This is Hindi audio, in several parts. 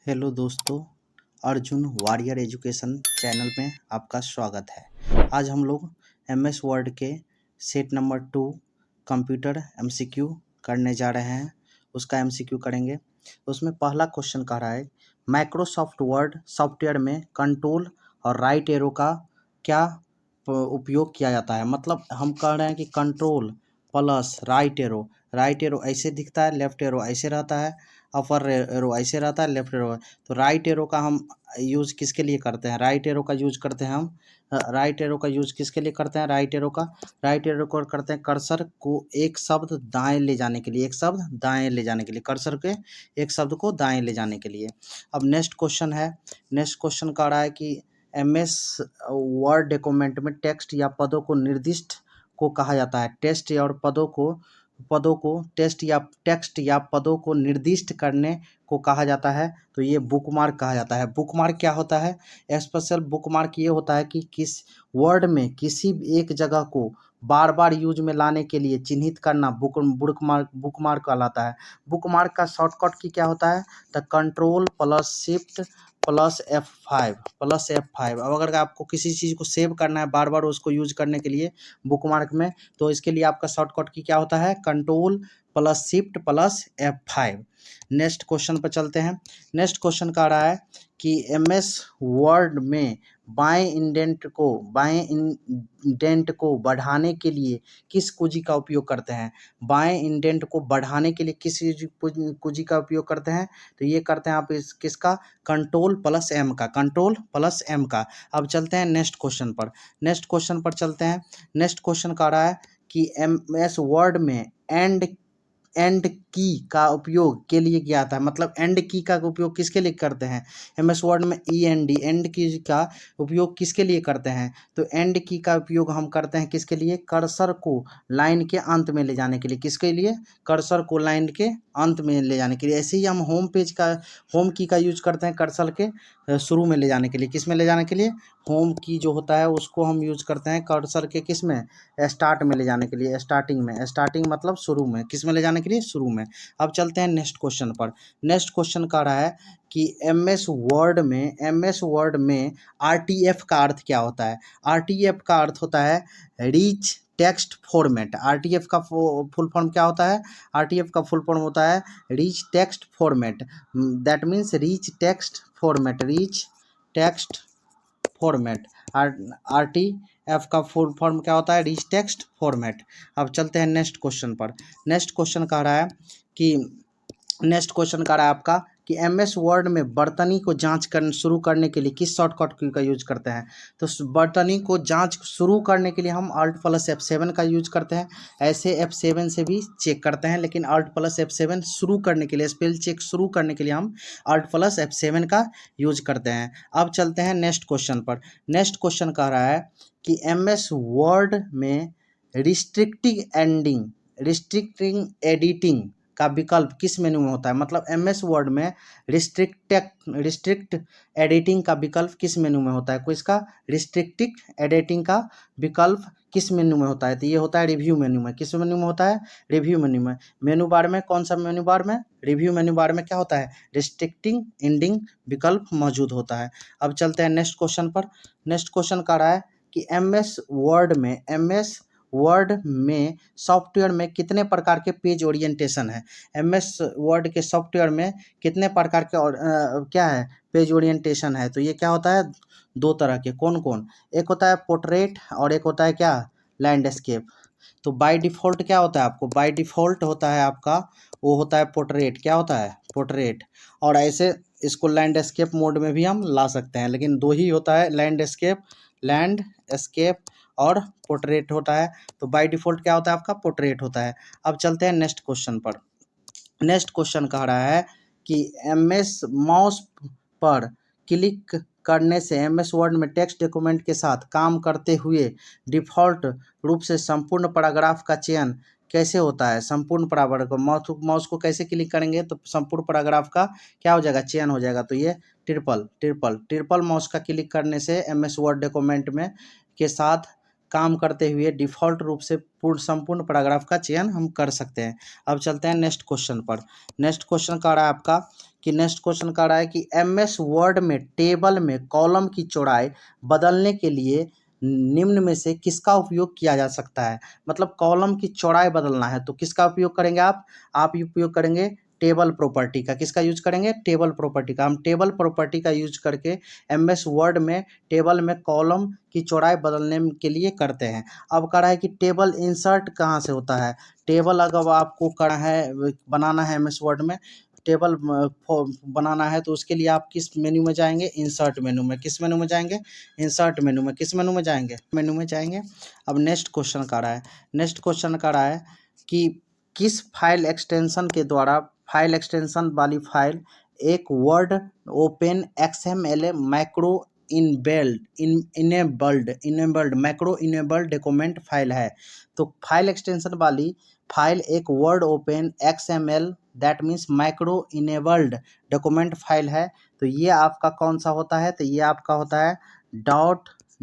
हेलो दोस्तों, अर्जुन वॉरियर एजुकेशन चैनल में आपका स्वागत है। आज हम लोग एमएस वर्ड के सेट नंबर 2 कंप्यूटर एमसीक्यू करने जा रहे हैं। उसका एमसीक्यू करेंगे। उसमें पहला क्वेश्चन कह रहा है, माइक्रोसॉफ्ट वर्ड सॉफ्टवेयर में कंट्रोल और राइट एरो का क्या उपयोग किया जाता है। मतलब हम कह रहे हैं कि कंट्रोल प्लस राइट एरो ऐसे दिखता है, लेफ्ट एरो ऐसे रहता है, अपर एरो ऐसे रहता है, लेफ्ट एरो। तो राइट एरो का हम यूज़ किसके लिए करते हैं? राइट एरो का यूज़ करते हैं हम राइट एरो का यूज़ किसके लिए करते हैं? राइट एरो को करते हैं कर्सर को एक शब्द दाएं ले जाने के लिए, एक शब्द दाएं ले जाने के लिए, कर्सर के एक शब्द को दाएं ले जाने के लिए। अब नेक्स्ट क्वेश्चन है। नेक्स्ट क्वेश्चन कह रहा है कि एमएस वर्ड डॉक्यूमेंट में टेक्स्ट या पदों को निर्दिष्ट को कहा जाता है। टेक्स्ट या पदों को निर्दिष्ट करने को कहा जाता है। तो ये बुकमार्क कहा जाता है। बुकमार्क क्या होता है? स्पेशल बुकमार्क ये होता है कि किस वर्ड में किसी एक जगह को बार बार यूज में लाने के लिए चिन्हित करना बुकमार्क कहलाता है। बुकमार्क का शॉर्टकट की क्या होता है? तो control plus shift plus F5। अब अगर आपको किसी चीज़ को सेव करना है बार बार उसको यूज करने के लिए बुकमार्क में, तो इसके लिए आपका शॉर्टकट की क्या होता है? Control plus shift plus F5। Next question पर चलते हैं। नेक्स्ट क्वेश्चन कह रहा है कि एमएस वर्ड में बाएं इंडेंट को बढ़ाने के लिए किस कुंजी का उपयोग करते हैं? बाएं इंडेंट को बढ़ाने के लिए किस कुंजी का उपयोग करते हैं? तो ये करते हैं आप किसका? कंट्रोल प्लस एम का। अब चलते हैं नेक्स्ट क्वेश्चन पर चलते हैं। नेक्स्ट क्वेश्चन कह रहा है कि एमएस वर्ड में एंड की का उपयोग के लिए किया जाता है। मतलब एंड की का उपयोग किसके लिए करते हैं? एमएस वर्ड में एंड की का उपयोग किसके लिए करते हैं? तो एंड की का उपयोग हम करते हैं किसके लिए? कर्सर को लाइन के अंत में ले जाने के लिए। किसके लिए? कर्सर को लाइन के अंत में ले जाने के लिए। ऐसे ही हम होम की का यूज करते हैं कर्सर के शुरू में ले जाने के लिए। किस में ले जाने के लिए? होम की जो होता है उसको हम यूज करते हैं कर्सर के किस में? स्टार्ट में ले जाने के लिए, स्टार्टिंग मतलब शुरू में। किस में ले जाने के लिए? शुरू में। अब चलते हैं नेक्स्ट क्वेश्चन पर। नेक्स्ट क्वेश्चन कह रहा है कि एमएस वर्ड में आरटीएफ का अर्थ क्या होता है? आरटीएफ का अर्थ होता है रिच टेक्स्ट फॉर्मेट। आरटीएफ का फुल फॉर्म क्या होता है? आरटीएफ का फुल फॉर्म होता है rich text format. That means rich text format. RTF का फुल फॉर्म क्या होता है? Rich text format. अब चलते हैं नेक्स्ट क्वेश्चन पर। नेक्स्ट क्वेश्चन कह रहा है आपका कि एमएस वर्ड में बर्तनी को शुरू करने के लिए किस शॉर्टकट की का यूज करते हैं? तो बर्तनी को जांच शुरू करने के लिए हम Alt प्लस F7 का यूज करते हैं। ऐसे F7 से भी चेक करते हैं, लेकिन Alt प्लस F7 शुरू करने के लिए, स्पेल चेक शुरू करने के लिए हम Alt प्लस F7 का यूज करते हैं। अब चलते हैं नेक्स्ट क्वेश्चन पर। नेक्स्ट क्वेश्चन कह रहा है कि एमएस वर्ड में रिस्ट्रिक्टिंग एडिटिंग का विकल्प किस मेनू में होता है? मतलब एमएस वर्ड में रिस्ट्रिक्ट एडिटिंग का विकल्प किस मेनू में होता है? कोई इसका रिस्ट्रिक्टिव एडिटिंग का विकल्प किस मेनू में होता है? तो ये होता है रिव्यू मेनू में। किस मेनू में होता है? रिव्यू मेनू में। मेनू बार में कौन सा मेनू बार में? रिव्यू मेनू बार में क्या होता है? रिस्ट्रिक्टिंग एडिटिंग विकल्प मौजूद होता है। अब चलते हैं नेक्स्ट क्वेश्चन पर। नेक्स्ट क्वेश्चन कह रहा है कि एमएस वर्ड में सॉफ्टवेयर में कितने प्रकार के पेज ओरिएंटेशन है? एमएस वर्ड के सॉफ्टवेयर में कितने प्रकार के क्या है? पेज ओरिएंटेशन है। तो ये क्या होता है? 2 तरह के। कौन कौन? एक होता है पोर्ट्रेट और एक होता है क्या? लैंडस्केप। तो बाय डिफ़ॉल्ट क्या होता है आपको? बाय डिफ़ॉल्ट होता है आपका, वो होता है पोर्ट्रेट। क्या होता है? पोर्ट्रेट। और ऐसे इसको लैंडस्केप मोड में भी हम ला सकते हैं, लेकिन 2 ही होता है, लैंडस्केप और पोर्ट्रेट होता है। तो बाय डिफ़ॉल्ट क्या होता है आपका? पोर्ट्रेट होता है। अब चलते हैं नेक्स्ट क्वेश्चन पर। नेक्स्ट क्वेश्चन कह रहा है कि एमएस माउस पर क्लिक करने से एमएस वर्ड में टेक्स्ट डॉक्यूमेंट के साथ काम करते हुए डिफ़ॉल्ट रूप से संपूर्ण पैराग्राफ का चयन कैसे होता है? संपूर्ण पैराग्राफ को माउस को कैसे क्लिक करेंगे तो संपूर्ण पैराग्राफ का क्या हो जाएगा? चयन हो जाएगा। तो ये ट्रिपल माउस का क्लिक करने से एमएस वर्ड डॉक्यूमेंट में के साथ काम करते हुए डिफ़ॉल्ट रूप से संपूर्ण पैराग्राफ का चयन हम कर सकते हैं। अब चलते हैं नेक्स्ट क्वेश्चन पर। नेक्स्ट क्वेश्चन कह रहा है आपका कि नेक्स्ट क्वेश्चन कह रहा है कि एमएस वर्ड में टेबल में कॉलम की चौड़ाई बदलने के लिए निम्न में से किसका उपयोग किया जा सकता है। मतलब कॉलम की चौड़ाई बदलना है तो किसका उपयोग करेंगे आप उपयोग करेंगे टेबल प्रॉपर्टी का। किसका यूज करेंगे? टेबल प्रॉपर्टी का। हम टेबल प्रॉपर्टी का यूज करके एमएस वर्ड में टेबल में कॉलम की चौड़ाई बदलने के लिए करते हैं। अब कह रहा है कि टेबल इंसर्ट कहाँ से होता है। टेबल अगर आपको करना है बनाना है एमएस वर्ड में टेबल बनाना है तो उसके लिए आप किस मेन्यू में जाएंगे? इंसर्ट मेन्यू में। किस मेन्यू में जाएंगे? इंसर्ट मेन्यू में। किस मेन्यू में जाएंगे? मेन्यू में जाएंगे। अब नेक्स्ट क्वेश्चन कर रहा है, नेक्स्ट क्वेश्चन कर रहा है कि किस फाइल एक्सटेंशन के द्वारा फाइल एक्सटेंशन वाली फाइल एक word open XML macro enabled macro enabled document file है। तो फाइल एक्सटेंशन वाली फाइल एक word open XML that means macro enabled document file है। तो ये आपका कौन सा होता है? तो ये आपका होता है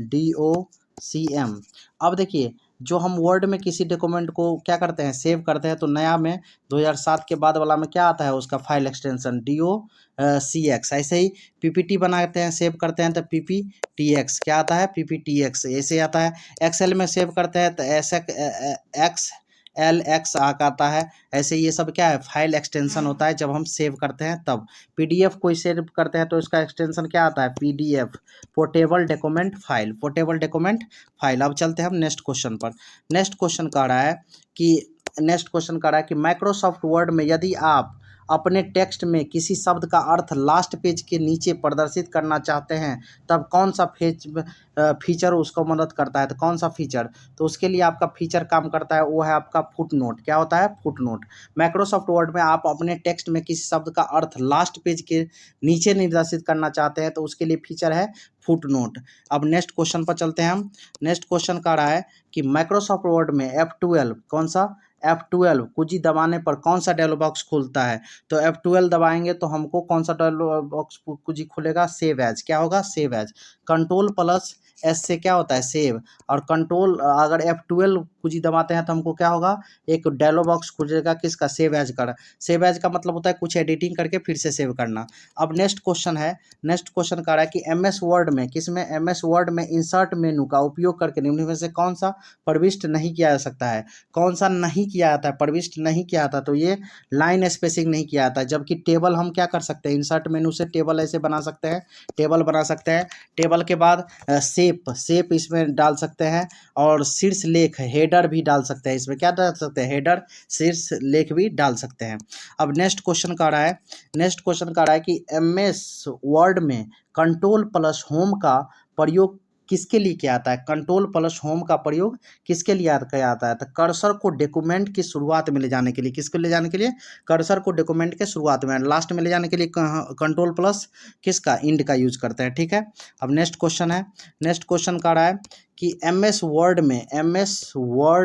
.docm। अब देखिए जो हम वर्ड में किसी डॉक्यूमेंट को क्या करते हैं? सेव करते हैं। तो नया में 2007 के बाद वाला में क्या आता है? उसका फाइल एक्सटेंशन docx। ऐसे ही पीपीटी बनाते हैं, सेव करते हैं तो pptx क्या आता है? pptx ऐसे आता है। एक्सेल में सेव करते हैं तो XLX आता है। ऐसे ये सब क्या है? फाइल एक्सटेंशन होता है जब हम सेव करते हैं तब। पीडीएफ कोई सेव करते हैं तो इसका एक्सटेंशन क्या आता है? PDF portable document file, portable document file. अब चलते हैं हम नेक्स्ट क्वेश्चन पर। नेक्स्ट क्वेश्चन कह रहा है कि माइक्रोसॉफ्ट वर्ड में यदि आप अपने टेक्स्ट में किसी शब्द का अर्थ लास्ट पेज के नीचे प्रदर्शित करना चाहते हैं तब कौन सा फीचर उसको मदद करता है? तो कौन सा फीचर? तो उसके लिए आपका फीचर काम करता है वो है आपका फुटनोट। क्या होता है? फुटनोट। माइक्रोसॉफ्ट वर्ड में आप अपने टेक्स्ट में किसी शब्द का अर्थ लास्ट पेज के नीचे निर्देशित करना चाहते हैं तो उसके लिए फीचर है फुटनोट। अब नेक्स्ट क्वेश्चन पर चलते हैं हम। नेक्स्ट क्वेश्चन कह रहा है कि माइक्रोसॉफ्ट वर्ड में F12 कौन सा? F12 कुजी दबाने पर कौन सा डायलॉग बॉक्स खुलता है? तो F12 दबाएंगे तो हमको कौन सा डायलॉग बॉक्स कुजी खुलेगा? Save as. क्या होगा? Save as. Control plus S से क्या होता है? सेव। और कंट्रोल अगर F12 कुजी दबाते हैं तो हमको क्या होगा? एक डायलॉग बॉक्स खुलेगा किसका? सेव एज का। सेव एज का मतलब होता है कुछ एडिटिंग करके फिर से सेव करना। अब नेक्स्ट क्वेश्चन है, नेक्स्ट क्वेश्चन कह रहा है कि एमएस वर्ड में किसमें? एमएस वर्ड में इंसर्ट मेनू का उपयोग करके निम्न में से कौन सा प्रविष्ट नहीं किया जा सकता है? कौन सा नहीं किया जाता है? प्रविष्ट नहीं किया जाता। तो ये लाइन स्पेसिंग नहीं किया जाता है। जबकि टेबल हम क्या कर सकते हैं? इंसर्ट मेनू से टेबल ऐसे बना सकते हैं, टेबल बना सकते हैं। टेबल के बाद शेप इसमें डाल सकते हैं और शीर्ष लेख हेडर भी डाल सकते हैं। इसमें क्या डाल सकते हैं? हेडर शीर्ष लेख भी डाल सकते हैं। अब नेक्स्ट क्वेश्चन कह रहा है, नेक्स्ट क्वेश्चन कह रहा है कि एमएस वर्ड में कंट्रोल प्लस होम का प्रयोग किसके लिए किया जाता है? कंट्रोल प्लस होम का प्रयोग किसके लिए किया जाता है? तो कर्सर को डॉक्यूमेंट की शुरुआत में ले जाने के लिए। किसको ले जाने के लिए? कर्सर को डॉक्यूमेंट के शुरुआत में, लास्ट में ले जाने के लिए कंट्रोल प्लस किसका? इंड का यूज करते हैं। ठीक है। अब नेक्स्ट क्वेश्चन है, नेक्स्ट क्वेश्चन कह रहा है कि एमएस वर्ड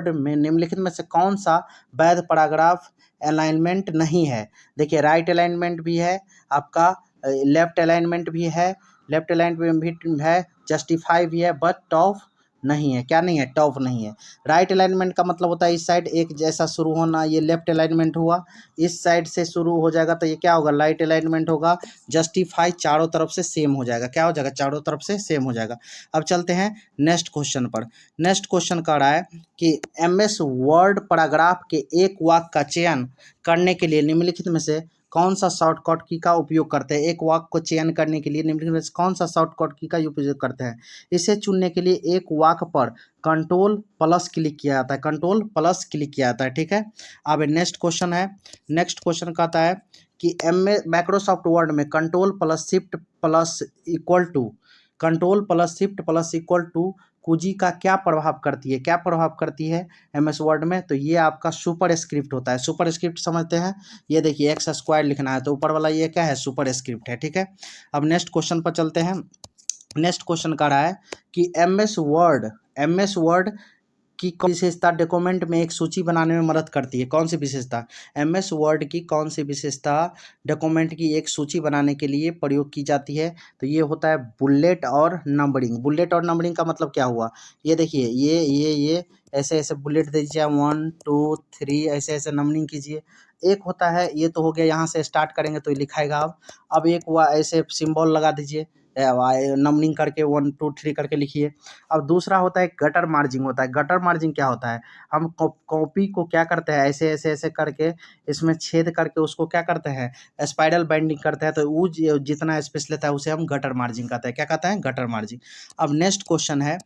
में निम्नलिखित में से कौन सा वैध पैराग्राफ अलाइनमेंट नहीं है? देखिए राइट अलाइनमेंट भी है आपका, लेफ्ट अलाइनमेंट भी है, लेफ्ट अलाइनमेंट भी है, जस्टिफाई भी है, बट टॉप नहीं है। क्या नहीं है? टॉप नहीं है। राइट अलाइनमेंट का मतलब होता है इस साइड एक जैसा शुरू होना। ये लेफ्ट अलाइनमेंट हुआ, इस साइड से शुरू हो जाएगा तो ये क्या होगा? राइट अलाइनमेंट होगा। जस्टिफाई चारों तरफ से सेम हो जाएगा। क्या हो जाएगा? चारों तरफ से सेम हो जाएगा। अब चलते हैं नेक्स्ट क्वेश्चन पर। नेक्स्ट क्वेश्चन कह रहा है कि एमएस वर्ड पैराग्राफ के एक वाक्य का चयन करने के लिए निम्नलिखित में से कौन सा शॉर्टकट की का उपयोग करते हैं? एक वाक्य को चयन करने के लिए निम्नलिखित में से कौन सा शॉर्टकट की का उपयोग करते हैं? इसे चुनने के लिए एक वाक्य पर कंट्रोल प्लस क्लिक किया जाता है, कंट्रोल प्लस क्लिक किया जाता है। ठीक है। अब नेक्स्ट क्वेश्चन है, नेक्स्ट क्वेश्चन कहता है कि माइक्रोसॉफ्ट वर्ड में control plus shift plus equal to, control plus shift plus equal to कुजी का क्या प्रभाव करती है? क्या प्रभाव करती है एमएस वर्ड में? तो ये आपका सुपर स्क्रिप्ट होता है। सुपर स्क्रिप्ट समझते हैं? ये देखिए एक्स स्क्वायर लिखना है तो ऊपर वाला ये क्या है? सुपर स्क्रिप्ट है। ठीक है। अब नेक्स्ट क्वेश्चन पर चलते हैं। नेक्स्ट क्वेश्चन कह रहा है कि एमएस वर्ड की कौन सी विशेषता डॉक्यूमेंट में एक सूची बनाने में मदद करती है? कौन सी विशेषता? एमएस वर्ड की कौन सी विशेषता डॉक्यूमेंट की एक सूची बनाने के लिए प्रयोग की जाती है? तो ये होता है बुलेट और नंबरिंग। बुलेट और नंबरिंग का मतलब क्या हुआ? ये देखिए ये ऐसे ऐसे बुलेट दीजिए, 1 2 3 ऐसे ऐसे नंबरिंग कीजिए। एक होता है, ये तो हो गया, यहाँ से स्टार्ट करेंगे तो ये लिखाएगा। अब एक हुआ ऐसे सिंबल लगा दीजिए, नंबरिंग करके 1 2 3 करके लिखिए। अब दूसरा होता है गटर मार्जिंग होता है। गटर मार्जिंग क्या होता है, हम कॉपी को क्या करते हैं, ऐसे ऐसे ऐसे करके इसमें छेद करके उसको क्या करते हैं, स्पाइरल बाइंडिंग करते हैं, तो वो जितना स्पेस लेता है उसे हम गटर मार्जिंग कहते हैं। क्या कहते हैं, गटर मार्जिंग। अब नेक्स्ट क्वेश्चन है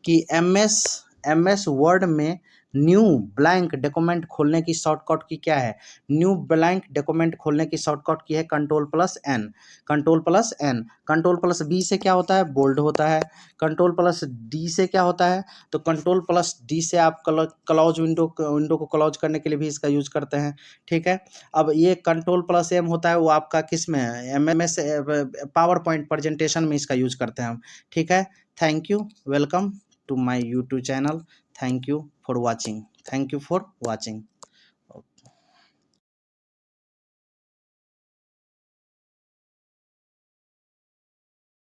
कि एमएस वर्ड में न्यू ब्लैंक डॉक्यूमेंट खोलने की शॉर्टकट की क्या है। न्यू ब्लैंक डॉक्यूमेंट खोलने की शॉर्टकट की है कंट्रोल+N। कंट्रोल+N। कंट्रोल+B से क्या होता है, बोल्ड होता है। कंट्रोल+D से क्या होता है, तो कंट्रोल+D से आप क्लोज विंडो को क्लोज करने के लिए भी इसका यूज करते हैं। ठीक है। अब ये कंट्रोल+M होता है, वो आपका किस में, एमएस पावर पॉइंट प्रेजेंटेशन में इसका यूज करते हैं हम। ठीक है। Thank you, welcome to my YouTube channel. Thank you for watching.